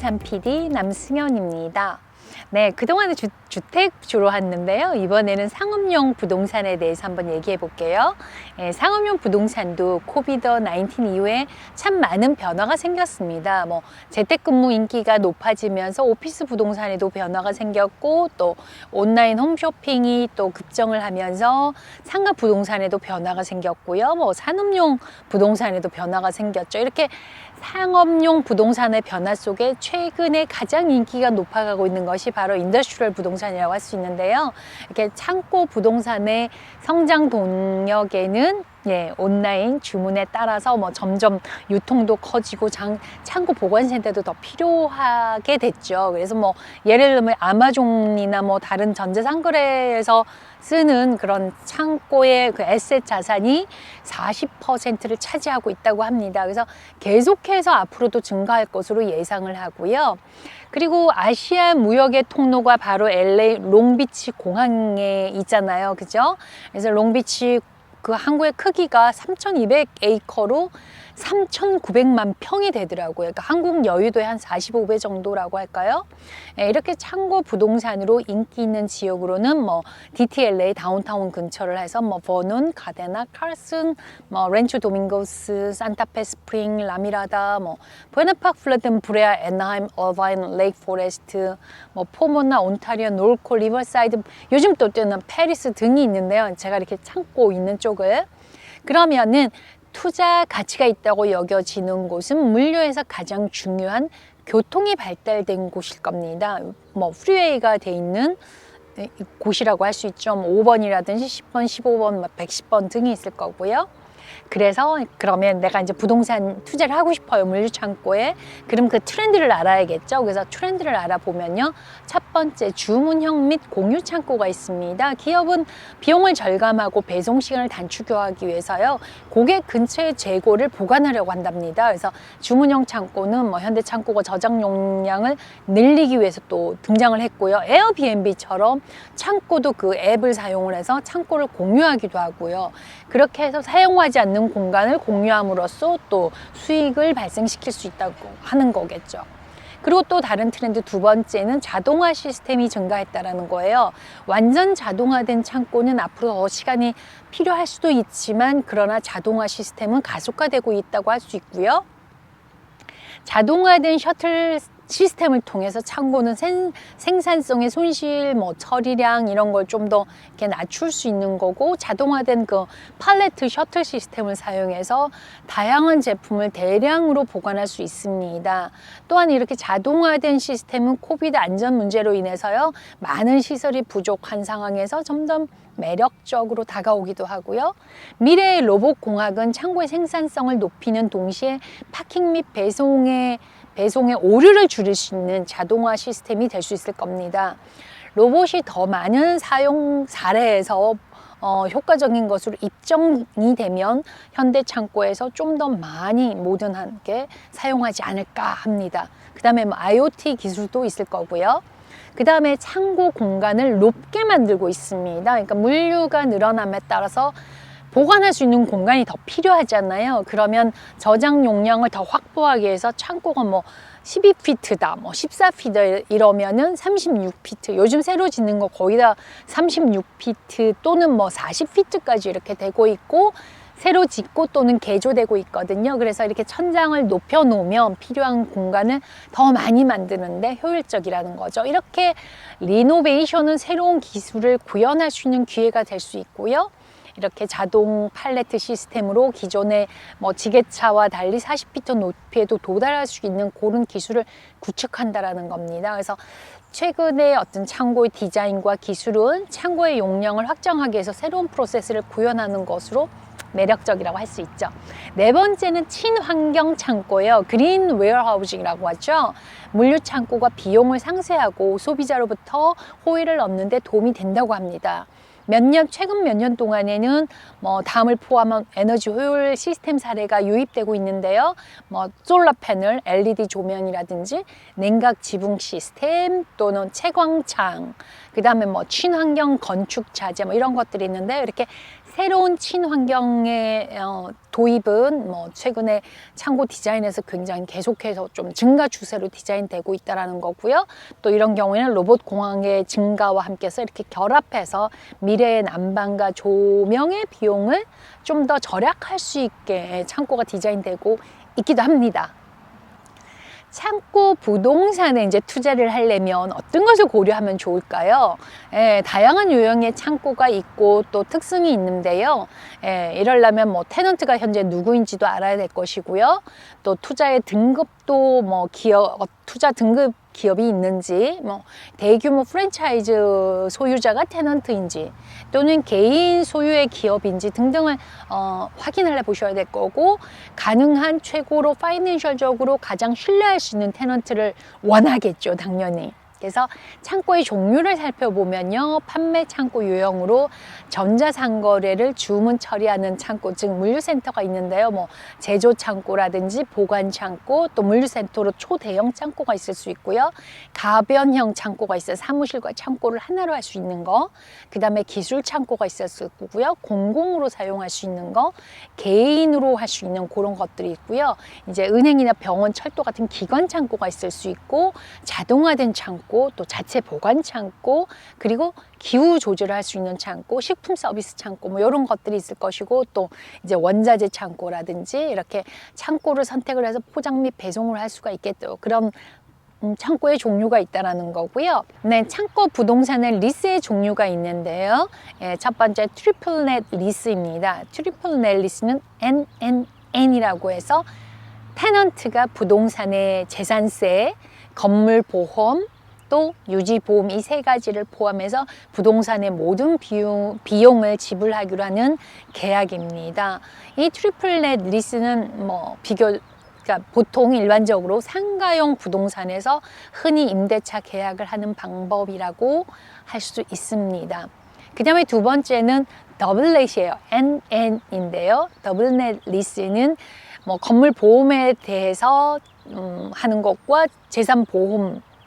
부동산 PD 남승현입니다. 네, 그동안은 주택 주로 했는데요. 이번에는 상업용 부동산에 대해서 한번 얘기해 볼게요. 상업용 부동산도 코비드-19 이후에 참 많은 변화가 생겼습니다. 재택근무 인기가 높아지면서 오피스 부동산에도 변화가 생겼고, 또 온라인 홈쇼핑이 또 급증을 하면서 상가 부동산에도 변화가 생겼고요. 산업용 부동산에도 변화가 생겼죠. 이렇게 상업용 부동산의 변화 속에 최근에 가장 인기가 높아가고 있는 것이 바로 인더스트리얼 부동산이라고 할 수 있는데요. 이렇게 창고 부동산의 성장 동력에는 온라인 주문에 따라서 점점 유통도 커지고 창고 보관센터도 더 필요하게 됐죠. 그래서 예를 들면 아마존이나 다른 전자상거래에서 쓰는 그런 창고의 그 에셋 자산이 40%를 차지하고 있다고 합니다. 그래서 계속해서 앞으로도 증가할 것으로 예상을 하고요. 그리고 아시아 무역의 통로가 바로 LA 롱비치 공항에 있잖아요. 그죠? 그래서 롱비치 그 항구의 크기가 3,200에이커로 3,900만 평이 되더라고요. 그러니까 한국 여의도의 한 45배 정도라고 할까요? 이렇게 창고 부동산으로 인기 있는 지역으로는 DTLA 다운타운 근처를 해서 버논, 가데나, 칼슨, 렌초 도밍고스, 산타페 스프링, 라미라다, 부에나파크, 플레든, 브레아, 애나하임, 어바인, 레이크 포레스트, 포모나, 온타리오, 놀코, 리버사이드, 요즘 또 뜨는 페리스 등이 있는데요. 제가 이렇게 창고 있는 쪽을 그러면은 투자 가치가 있다고 여겨지는 곳은 물류에서 가장 중요한 교통이 발달된 곳일 겁니다. 프리웨이가 돼 있는 곳이라고 할 수 있죠. 5번이라든지 10번, 15번, 110번 등이 있을 거고요. 그래서 그러면 내가 이제 부동산 투자를 하고 싶어요, 물류 창고에. 그럼 그 트렌드를 알아야겠죠. 그래서 트렌드를 알아보면요, 첫 번째 주문형 및 공유 창고가 있습니다. 기업은 비용을 절감하고 배송 시간을 단축하기 위해서요, 고객 근처의 재고를 보관하려고 한답니다. 그래서 주문형 창고는 현대 창고가 저장 용량을 늘리기 위해서 또 등장을 했고요. 에어비앤비처럼 창고도 그 앱을 사용을 해서 창고를 공유하기도 하고요. 그렇게 해서 사용하지 않는 공간을 공유함으로써 또 수익을 발생시킬 수 있다고 하는 거겠죠. 그리고 또 다른 트렌드 두 번째는 자동화 시스템이 증가했다는 거예요. 완전 자동화된 창고는 앞으로 더 시간이 필요할 수도 있지만, 그러나 자동화 시스템은 가속화되고 있다고 할 수 있고요. 자동화된 셔틀 시스템을 통해서 창고는 생산성의 손실, 처리량 이런 걸 좀 더 이렇게 낮출 수 있는 거고, 자동화된 그 팔레트 셔틀 시스템을 사용해서 다양한 제품을 대량으로 보관할 수 있습니다. 또한 이렇게 자동화된 시스템은 코비드 안전 문제로 인해서요, 많은 시설이 부족한 상황에서 점점 매력적으로 다가오기도 하고요. 미래의 로봇 공학은 창고의 생산성을 높이는 동시에 파킹 및 배송의 오류를 줄일 수 있는 자동화 시스템이 될 수 있을 겁니다. 로봇이 더 많은 사용 사례에서 효과적인 것으로 입증이 되면 현대 창고에서 좀 더 많이 모던하게 사용하지 않을까 합니다. 그 다음에 IoT 기술도 있을 거고요. 그 다음에 창고 공간을 높게 만들고 있습니다. 그러니까 물류가 늘어남에 따라서 보관할 수 있는 공간이 더 필요하잖아요. 그러면 저장 용량을 더 확보하기 위해서 창고가 12피트다, 14피트 이러면은 36피트. 요즘 새로 짓는 거 거의 다 36피트 또는 40피트까지 이렇게 되고 있고, 새로 짓고 또는 개조되고 있거든요. 그래서 이렇게 천장을 높여 놓으면 필요한 공간을 더 많이 만드는데 효율적이라는 거죠. 이렇게 리노베이션은 새로운 기술을 구현할 수 있는 기회가 될 수 있고요. 이렇게 자동 팔레트 시스템으로 기존의 지게차와 달리 40피트 높이에도 도달할 수 있는 그런 기술을 구축한다라는 겁니다. 그래서 최근에 어떤 창고의 디자인과 기술은 창고의 용량을 확장하기 위해서 새로운 프로세스를 구현하는 것으로 매력적이라고 할 수 있죠. 네 번째는 친환경 창고예요. 그린 웨어하우징이라고 하죠. 물류 창고가 비용을 상쇄하고 소비자로부터 호의를 얻는 데 도움이 된다고 합니다. 최근 몇 년 동안에는 뭐 다음을 포함한 에너지 효율 시스템 사례가 유입되고 있는데요. 뭐 솔라 패널, LED 조명이라든지 냉각 지붕 시스템 또는 채광창, 그다음에 뭐 친환경 건축 자재 뭐 이런 것들이 있는데, 이렇게 새로운 친환경의 도입은 뭐 최근에 창고 디자인에서 굉장히 계속해서 좀 증가 추세로 디자인되고 있다라는 거고요. 또 이런 경우에는 로봇 공학의 증가와 함께해서 이렇게 결합해서 미래의 난방과 조명의 비용을 좀 더 절약할 수 있게 창고가 디자인되고 있기도 합니다. 창고 부동산에 이제 투자를 하려면 어떤 것을 고려하면 좋을까요? 다양한 유형의 창고가 있고 또 특성이 있는데요. 이러려면 뭐 테넌트가 현재 누구인지도 알아야 될 것이고요. 또 투자의 등급도 뭐 투자 등급 기업이 있는지, 뭐 대규모 프랜차이즈 소유자가 테넌트인지 또는 개인 소유의 기업인지 등등을 확인을 해보셔야 될 거고, 가능한 최고로 파이낸셜적으로 가장 신뢰할 수 있는 테넌트를 원하겠죠, 당연히. 그래서 창고의 종류를 살펴보면요, 판매 창고 유형으로 전자상거래를 주문 처리하는 창고, 즉 물류센터가 있는데요. 뭐 제조 창고라든지 보관 창고, 또 물류센터로 초대형 창고가 있을 수 있고요. 가변형 창고가 있어요. 사무실과 창고를 하나로 할 수 있는 거. 그 다음에 기술 창고가 있을 수 있고요. 공공으로 사용할 수 있는 거, 개인으로 할 수 있는 그런 것들이 있고요. 이제 은행이나 병원, 철도 같은 기관 창고가 있을 수 있고, 자동화된 창고, 또 자체 보관 창고, 그리고 기후 조절을 할 수 있는 창고, 식품 서비스 창고, 뭐 이런 것들이 있을 것이고, 또 이제 원자재 창고라든지 이렇게 창고를 선택을 해서 포장 및 배송을 할 수가 있겠죠. 그런 창고의 종류가 있다라는 거고요. 네, 창고 부동산의 리스의 종류가 있는데요. 첫 번째 트리플넷 리스입니다. 트리플넷 리스는 NNN이라고 해서 테넌트가 부동산의 재산세, 건물 보험, 또 유지보험 이 세 가지를 포함해서 부동산의 모든 비용을 지불하기로 하는 계약입니다. 이 트리플넷 리스는 그러니까 보통 일반적으로 상가용 부동산에서 흔히 임대차 계약을 하는 방법이라고 할 수 있습니다. 그 다음에 두 번째는 더블넷이에요. NN인데요. 더블넷 리스는 뭐 건물 보험에 대해서 하는 것과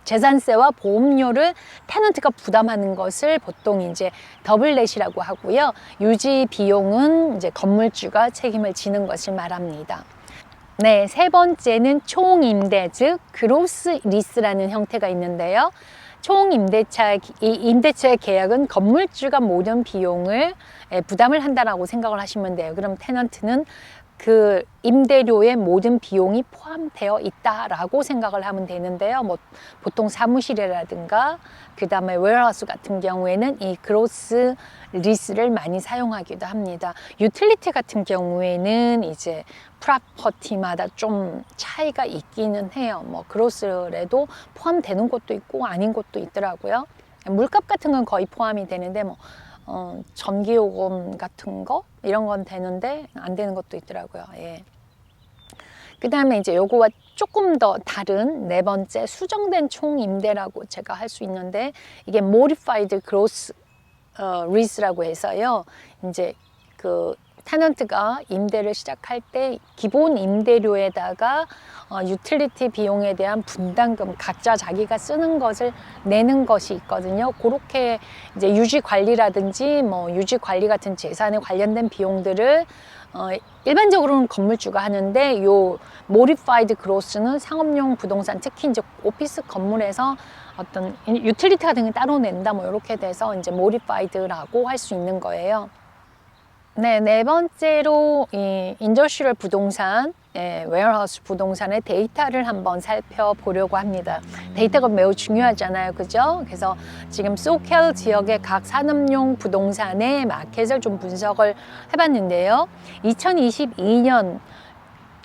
재산세와 보험료를 테넌트가 부담하는 것을 보통 이제 더블넷이라고 하고요. 유지 비용은 이제 건물주가 책임을 지는 것을 말합니다. 네, 세 번째는 총임대, 즉 그로스 리스라는 형태가 있는데요. 총임대차의 계약은 건물주가 모든 비용을 부담을 한다라고 생각을 하시면 돼요. 그럼 테넌트는 그 임대료의 모든 비용이 포함되어 있다라고 생각을 하면 되는데요. 뭐 보통 사무실이라든가 그 다음에 웨어하우스 같은 경우에는 이 그로스 리스를 많이 사용하기도 합니다. 유틸리티 같은 경우에는 이제 프로퍼티마다 좀 차이가 있기는 해요. 뭐 그로스래도 포함되는 것도 있고 아닌 것도 있더라고요. 물값 같은 건 거의 포함이 되는데 뭐 전기요금 같은 거 이런 건 되는데 안 되는 것도 있더라고요. 예. 그 다음에 이제 요거와 조금 더 다른 네 번째 수정된 총임대라고 제가 할 수 있는데, 이게 modified gross lease라고 해서요. 이제 그 테넌트가 임대를 시작할 때 기본 임대료에다가 유틸리티 비용에 대한 분담금, 각자 자기가 쓰는 것을 내는 것이 있거든요. 그렇게 이제 유지 관리라든지 뭐 유지 관리 같은 재산에 관련된 비용들을 일반적으로는 건물주가 하는데, 요 모디파이드 그로스는 상업용 부동산, 특히 이제 오피스 건물에서 어떤 유틸리티 같은 게 따로 낸다, 뭐 이렇게 돼서 이제 모디파이드라고 할 수 있는 거예요. 네, 네 번째로 이 인더스트리얼 부동산, 웨어하우스 부동산의 데이터를 한번 살펴보려고 합니다. 데이터가 매우 중요하잖아요, 그죠? 그래서 지금 소켈 지역의 각 산업용 부동산의 마켓을 좀 분석을 해봤는데요. 2022년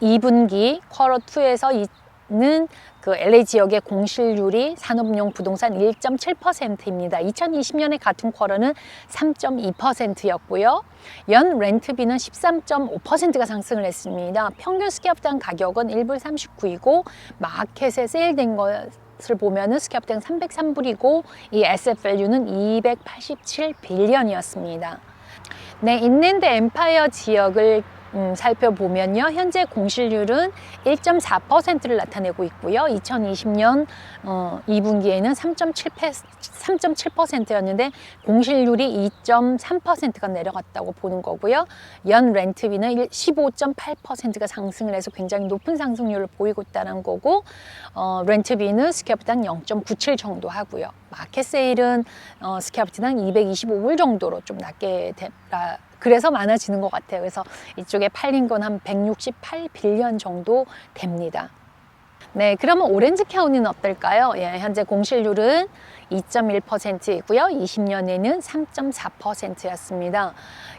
2분기 쿼터 2에서는 그 LA 지역의 공실률이 산업용 부동산 1.7%입니다. 2020년의 같은 쿼터는 3.2%였고요. 연 렌트비는 13.5%가 상승을 했습니다. 평균 스퀘어당 가격은 1불 39이고 마켓에 세일된 보면은 스퀘어당 303불이고 이 에셋 밸류는 287빌리언이었습니다. 네, 인랜드 엠파이어 지역을 살펴보면요. 현재 공실률은 1.4%를 나타내고 있고요. 2020년 2분기에는 3.7%였는데 공실률이 2.3%가 내려갔다고 보는 거고요. 연 렌트비는 15.8%가 상승을 해서 굉장히 높은 상승률을 보이고 있다는 거고, 렌트비는 스퀘어당 0.97 정도 하고요. 마켓 세일은 스퀘어당 225불 정도로 좀 낮게 그래서 많아지는 것 같아요. 그래서 이쪽에 팔린 건 한 168빌리언 정도 됩니다. 네, 그러면 오렌지 카운티는 어떨까요? 예, 현재 공실률은 2.1%이고요. 20년에는 3.4%였습니다.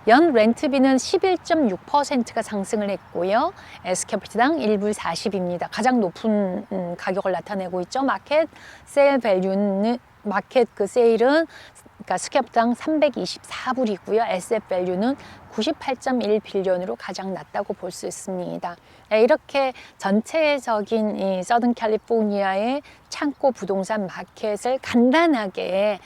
연 렌트비는 11.6%가 상승을 했고요. 스퀘어당 1불 40입니다. 가장 높은 가격을 나타내고 있죠. 마켓 세일 밸류는 마켓 그 세일은 그러니까 스퀘어당 324불이고요. 에셋 밸류는 98.1빌리언으로 가장 낮다고 볼 수 있습니다. 이렇게 전체적인 이 서든 캘리포니아의 창고 부동산 마켓을 간단하게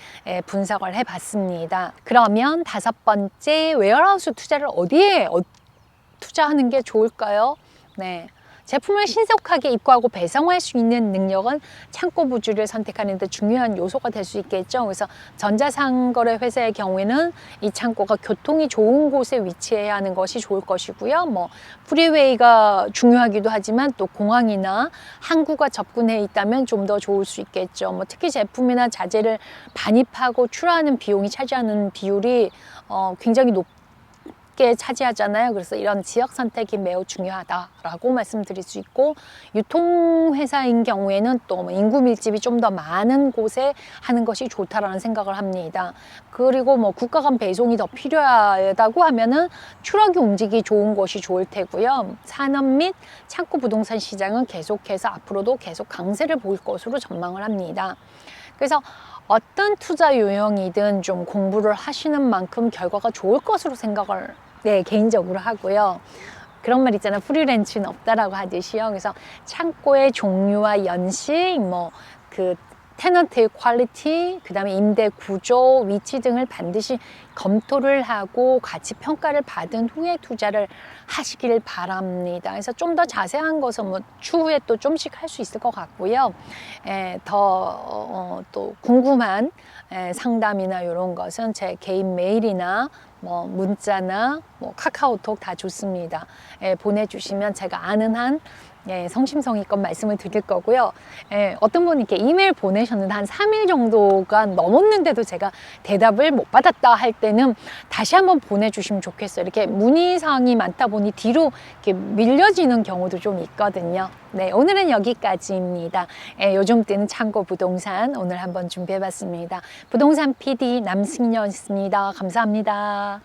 분석을 해봤습니다. 그러면 다섯 번째, 웨어하우스 투자를 어디에 투자하는 게 좋을까요? 네. 제품을 신속하게 입고하고 배송할 수 있는 능력은 창고 부지를 선택하는 데 중요한 요소가 될 수 있겠죠. 그래서 전자상거래 회사의 경우에는 이 창고가 교통이 좋은 곳에 위치해야 하는 것이 좋을 것이고요. 뭐 프리웨이가 중요하기도 하지만 또 공항이나 항구가 접근해 있다면 좀 더 좋을 수 있겠죠. 뭐 특히 제품이나 자재를 반입하고 출하하는 비용이 차지하는 비율이 굉장히 높게 차지하잖아요. 그래서 이런 지역 선택이 매우 중요하다라고 말씀드릴 수 있고, 유통회사인 경우에는 또 인구 밀집이 좀 더 많은 곳에 하는 것이 좋다라는 생각을 합니다. 그리고 뭐 국가 간 배송이 더 필요하다고 하면은 트럭이 움직이기 좋은 곳이 좋을 테고요. 산업 및 창고 부동산 시장은 계속해서 앞으로도 계속 강세를 보일 것으로 전망을 합니다. 그래서 어떤 투자 유형이든 좀 공부를 하시는 만큼 결과가 좋을 것으로 생각을 개인적으로 하고요. 그런 말 있잖아요. 프리랜치는 없다라고 하듯이요. 그래서 창고의 종류와 연식, 그 테넌트의 퀄리티, 그 다음에 임대 구조, 위치 등을 반드시 검토를 하고 같이 평가를 받은 후에 투자를 하시길 바랍니다. 그래서 좀 더 자세한 것은 추후에 또 좀씩 할 수 있을 것 같고요. 또 궁금한 상담이나 이런 것은 제 개인 메일이나 문자나 카카오톡 다 좋습니다. 보내주시면 제가 아는 한 성심성의껏 말씀을 드릴 거고요. 어떤 분이 이렇게 이메일 보내셨는데 한 3일 정도가 넘었는데도 제가 대답을 못 받았다 할 때는 다시 한번 보내주시면 좋겠어요. 이렇게 문의사항이 많다 보니 뒤로 이렇게 밀려지는 경우도 좀 있거든요. 네, 오늘은 여기까지입니다. 요즘 때는 창고 부동산 오늘 한번 준비해봤습니다. 부동산 PD 남승려였습니다. 감사합니다.